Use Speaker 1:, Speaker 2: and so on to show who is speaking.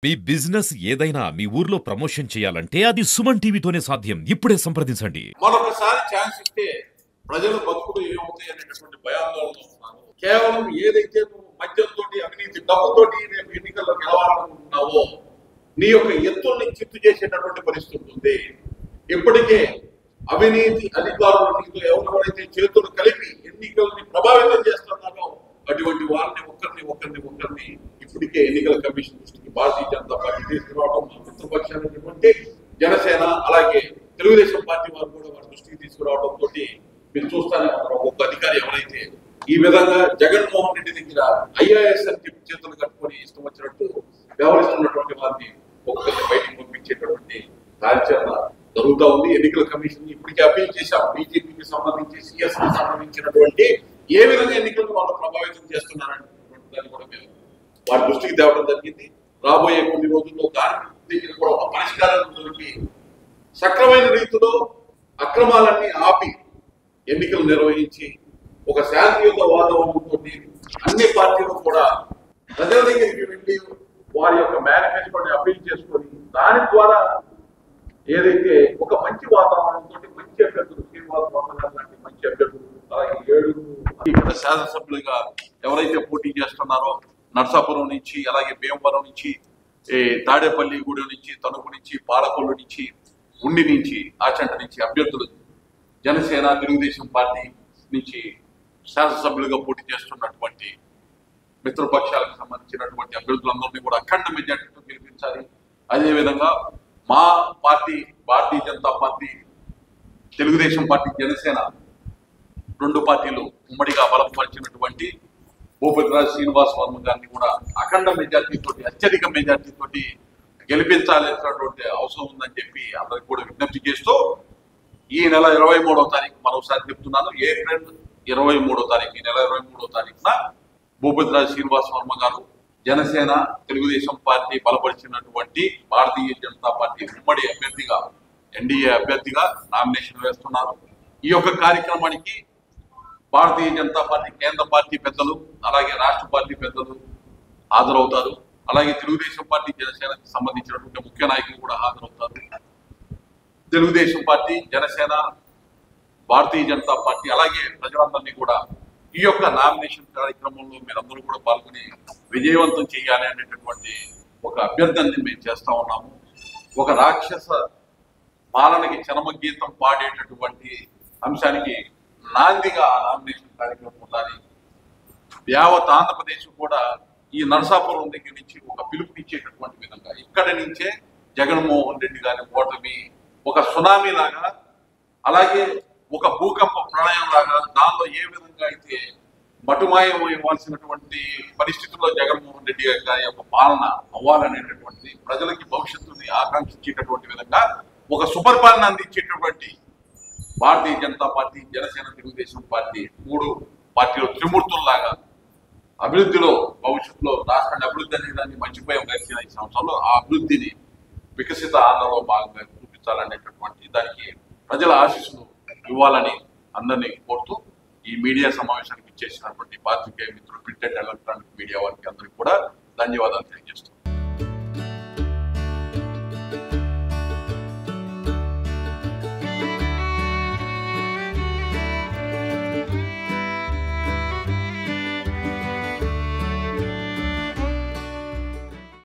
Speaker 1: మీ business ఏదైనా మీ ఊర్లో promotion చేయాలంటే అది సుమన్ టీవీతోనే సాధ్యం. ఇప్పుడే సంప్రదించండి.
Speaker 2: మరొకసారి ఛాన్స్ ఇస్తే ప్రజల బతుకులు ఏమవుతాయి అనేటటువంటి భయాందోళనలో ఉన్నారు. కేవలం ఏదైతే నువ్వు మద్యంతో అవినీతి డబ్బుతోటి రేపు ఎన్నికల్లో గెలవాలనుకుంటున్నావో నీ యొక్క ఎత్తుల్ని చిత్తు చేసేటటువంటి పరిస్థితి ఉంటుంది. ఇప్పటికే అవినీతి అధికారులు నీతో ఎవరెవరైతే చేతులు కలిపి ఎన్నికల్ని ప్రభావితం చేస్తున్నారో అటువంటి వారిని ఒక్కరిని ఇప్పటికే ఎన్నికల కమిషన్ దృష్టికి భారతీయ జనతా పార్టీ తీసుకురావడం, మా మిత్రపక్షాలైనటువంటి జనసేన అలాగే తెలుగుదేశం పార్టీ వారు కూడా వారి దృష్టికి తీసుకురావడంతో మీరు చూస్తానే ఉన్నారు. ఒక్కొక్క అధికారి ఎవరైతే ఈ విధంగా జగన్మోహన్ రెడ్డి దగ్గర IAS అని చెప్పి చేతులు కట్టుకొని ఇష్టం వచ్చినట్టు వ్యవహరిస్తున్నటువంటి వారిని ఒక్కొక్కరిని బయటకు పంపించేటటువంటి కార్యాచరణ జరుగుతూ ఉంది. ఎన్నికల కమిషన్ ఇప్పటికే అప్పీల్ చేశాం. బీజేపీకి సంబంధించి CS కి సంబంధించినటువంటి ఏ విధంగా ఎన్నికలను వాళ్ళు ప్రభావితం చేస్తున్నారనేటువంటి దాన్ని కూడా మేము వారి దృష్టికి తేవడం జరిగింది. రాబోయే కొన్ని రోజుల్లో దాని కూడా ఒక పరిష్కారం దొరికి సక్రమైన రీతిలో అక్రమాలన్నీ ఆపి ఎన్నికలు నిర్వహించి ఒక శాంతియుత వాతావరణంతో అన్ని పార్టీలు కూడా ప్రజల దగ్గరికి వెళ్ళి వారి యొక్క మేనిఫెస్టోని అప్పీల్ చేసుకొని దాని ద్వారా ఏదైతే ఒక మంచి వాతావరణంతో మంచి అభ్యర్థులు శ్రీనివాస్ వర్మ లాంటి మంచి అభ్యర్థులు అలాగే 7 శాసనసభ్యులుగా ఎవరైతే పోటీ చేస్తున్నారో నర్సాపురం నుంచి అలాగే భీమవరం నుంచి తాడేపల్లిగూడెం నుంచి తణుకు నుంచి పాలకొల్లు నుంచి ఉండి నుంచి ఆచంట నుంచి అభ్యర్థులు జనసేన తెలుగుదేశం పార్టీ నుంచి శాసనసభ్యులుగా పోటీ చేస్తున్నటువంటి మిత్రపక్షాలకు సంబంధించినటువంటి అభ్యర్థులందరినీ కూడా అఖండ మెజార్టీతో గెలిపించాలి. అదేవిధంగా మా party Bharatiya Janata party Telugu Desam party Janasena 2 పార్టీలు ఉమ్మడిగా బలపరిచినటువంటి భూపతిరాజు శ్రీనివాస్ వర్మ గారిని కూడా అఖండ మెజార్టీతో అత్యధిక మెజార్టీతో గెలిపించాల్సినటువంటి అవసరం ఉందని చెప్పి అందరికి కూడా విజ్ఞప్తి చేస్తూ ఈ నెల 23వ తారీఖు మరోసారి చెప్తున్నాను, ఏప్రిల్ 23వ తారీఖు ఈ నెల 23వ తారీఖున భూపతిరాజు శ్రీనివాస్ వర్మ గారు జనసేన తెలుగుదేశం పార్టీ బలపరిచినటువంటి భారతీయ జనతా పార్టీ ఉమ్మడి అభ్యర్థిగా NDA అభ్యర్థిగా నామినేషన్ వేస్తున్నారు. ఈ యొక్క కార్యక్రమానికి భారతీయ జనతా పార్టీ కేంద్ర పార్టీ పెద్దలు అలాగే రాష్ట్ర పార్టీ పెద్దలు హాజరవుతారు. అలాగే తెలుగుదేశం పార్టీ జనసేనకి సంబంధించినటువంటి ముఖ్య నాయకులు కూడా హాజరవుతారు. తెలుగుదేశం పార్టీ జనసేన భారతీయ జనతా పార్టీ అలాగే ప్రజలందరినీ కూడా ఈ యొక్క నామినేషన్ కార్యక్రమంలో మీరందరూ కూడా పాల్గొని విజయవంతం చేయాలి అనేటటువంటి ఒక అభ్యర్థనని మేము చేస్తా ఉన్నాము. ఒక రాక్షస పాలనకి చరమగీతం పాడేటటువంటి అంశానికి నాందిగా ఆ నామినేషన్ కార్యక్రమం ఉండాలి. యావత్ ఆంధ్రప్రదేశ్ కూడా ఈ నరసాపురం దగ్గర నుంచి ఒక పిలుపునిచ్చేటటువంటి విధంగా ఇక్కడి నుంచే జగన్మోహన్ రెడ్డి గారి ఓటమి ఒక సునామీ లాగా అలాగే ఒక భూకంప ప్రళయం లాగా దానిలో ఏ విధంగా అయితే మటుమాయం ఇవ్వాల్సినటువంటి పరిస్థితుల్లో జగన్మోహన్ రెడ్డి గారి యొక్క పాలన అవ్వాలనేటటువంటి ప్రజలకి భవిష్యత్తుని ఆకాంక్షించేటటువంటి విధంగా ఒక సుపరిపాలన అందించేటటువంటి భారతీయ జనతా పార్టీ జనసేన తెలుగుదేశం పార్టీ 3 పార్టీలు త్రిమూర్తుల్లాగా అభివృద్ధిలో భవిష్యత్తులో రాష్ట్రాన్ని అభివృద్ధి అనే దాన్ని మర్చిపోయాం గడిచిన ఈ సంవత్సరంలో ఆ అభివృద్ధిని వికసిత ఆంధ్రలో భాగంగా చూపించాలనేటటువంటి దానికి ప్రజల ఆశీస్సులు ఇవ్వాలని అందరినీ కోరుతూ ఈ మీడియా సమావేశానికి ఇచ్చేసినటువంటి పాత్రికేయ మిత్రులు, ప్రింట్ అండ్ ఎలక్ట్రానిక్ మీడియా వారికి అందరికీ కూడా ధన్యవాదాలు తెలియజేస్తున్నాను.